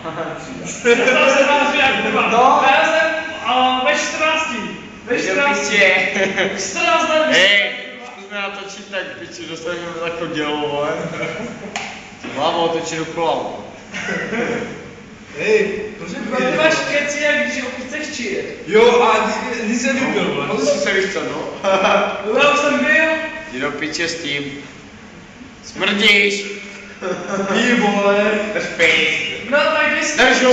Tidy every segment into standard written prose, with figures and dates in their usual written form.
Já jsem vás jak kurva. No. Já jsem ve 14. Ve 14. Piče. 14 let. Hej, zkusme natočit tak piči, dostaneme takto dělo, vole. Mám otočit dokola, vole. Hej, prosím Ty máš keci, jak když opice chčije. Jo, a ty jsi vypil, vole. Asi se víš co, no? Já už jsem byl. Jdi do piče s tím. Smrdíš. Jí, vole. Drž pis. No tak když jsi Držu.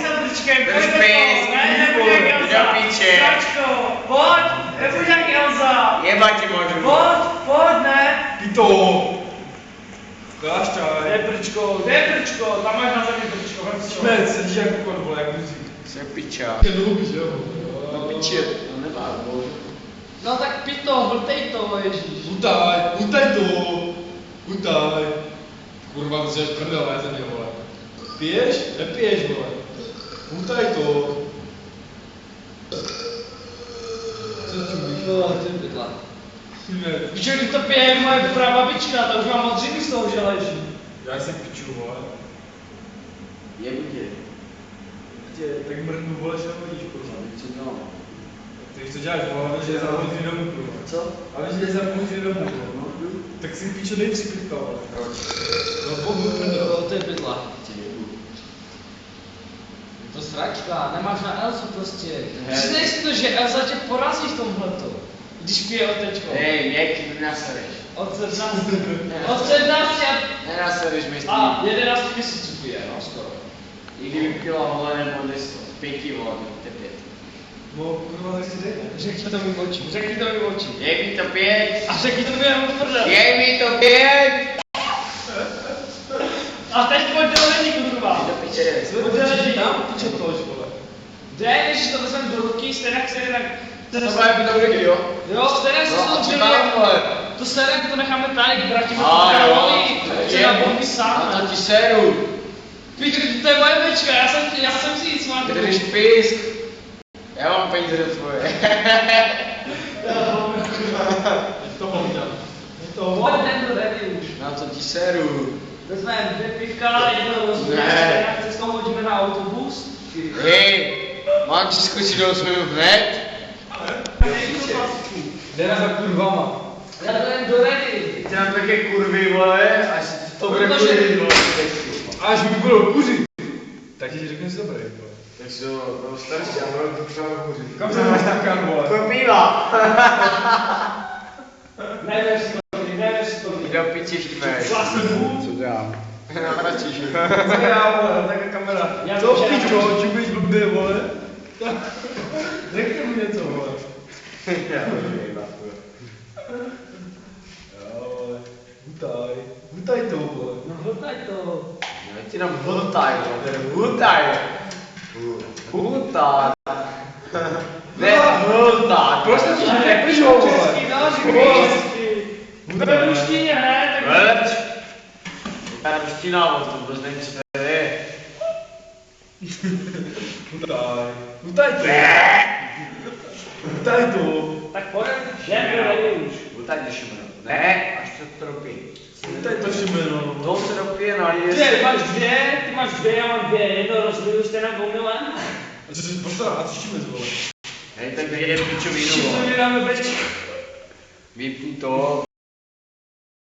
tam drčkem, Drž pojď do pis. toho, ne, nebuď jak Jdi do Elza. piče. Stačko, pojď, nebuď jak Elza. Jeba ti můžu. Pojď, ne. Pito. Kášťaj. Kde je brčko, tam máš na zemi brčko, vem si ho. Šmec, sedíš jako kon, vole, jak muzík. Jsem piča. Je dlouhý, že jo? No piče, to nemá, bože. No tak pito, vrtej to, ježíš. Utaj to. Utaj. Kurva, ty jsi prdel, ne, země, vole. Piješ? Nepiješ, vole. Utaj to. Co ti mluvíš? No, ty bydla. Šmec. Víš, když to pije moje prababička, ta už má modřiny z toho, že leží. Já jsem piču, vole. Jebu tě. Tak mrdnu, vole, že nehodíš, kurva. Co no? Ty víš, co děláš, vole, ale že je za půl hodiny domů, kurva. Co? Ale že je za půl hodiny domů, vole. No, jdu. Tak si píče dej 3 pitka, vole. Proč? No, bohu, prdel. To je bydla. Tě jebu. To sračka, nemáš na Elzu prostě. Ne. Přiznej si to, že Elza tě porazí v tomhleto. Když pije otečko. Hej, měký, nenasereš. Od 17. Od 17 Nenasereš, myslím. a 11 měsíců pije, no skoro. I kdyby pila, vole, nebo 10, 5, vole, to je 5. No, kurva, tak si dej, ne? Řekni to mi oči, řekni to mi oči. Je mi to 5. A řekni to mi jenom prdel. Je mi to 5. A teď pojď do lidi, kurva. Jdi do piče, Pojď do lidi. Tam piče tož, vole. Jde, když to vezmeme do ruky, stejně tak... To bude být dobrý, jo? Jo, stejně se No, a to co tam, vole? To stejně to necháme tady, vrátíme to A jo, královi, chce na bomby sám. no to ti seru. Petr, to je moje bečka, já jsem si nic mám. Drž pisk. Já mám peníze do tvoje. To mám dělat. Pojď, jdem do ready už. Na to ti seru. Vezmeme 2 pivka, jedno rozběr, Ne. stejně cestou hodíme na autobus. Hej, mám ti skočit do 8 minut hned? Jde na za kurvama. Já jdem do ready. Ty nám také kurvy, vole, až to bude Protože- kurvy, vole. Až mi budou kuřit. Tak ti řeknu si dobrý, vole. Tak si to starší a budu třeba kuřit. Kam se máš takám, vole? To piva. Nevěř to. Jde do piči štveš. Vlastní Co dělám? Navratíš. Co já, vole, taká kamera. Já Co vím, že pičo, čumíš blbě, vole? Řekni mu něco, vole. Já to nejde. Jo, vole. Hutaj to, vole. No hltaj to. Já ti dám hutaj, hutaj. Hutaj. Ne, hutaj. Proč to ti Ale nepíšou, vole? český, no, říkej česky. Ve ruštině, ne? Tak Veď. Ta ruština, to vůbec nevím, co to je. Hutaj to. Hutaj to. Tak pojď, jdem do ready už. Hutaj do šimeno. Ne, až to tropí. Hutaj to šimeno. To se dopije, no ale Ty máš dvě, já mám dvě, jedno rozliju stejně omylem. A co jsi postará, a co šimec, vole? Hej, tak vyjde pičovinu, Všichni vole. mi dáme bečku. Vypni to,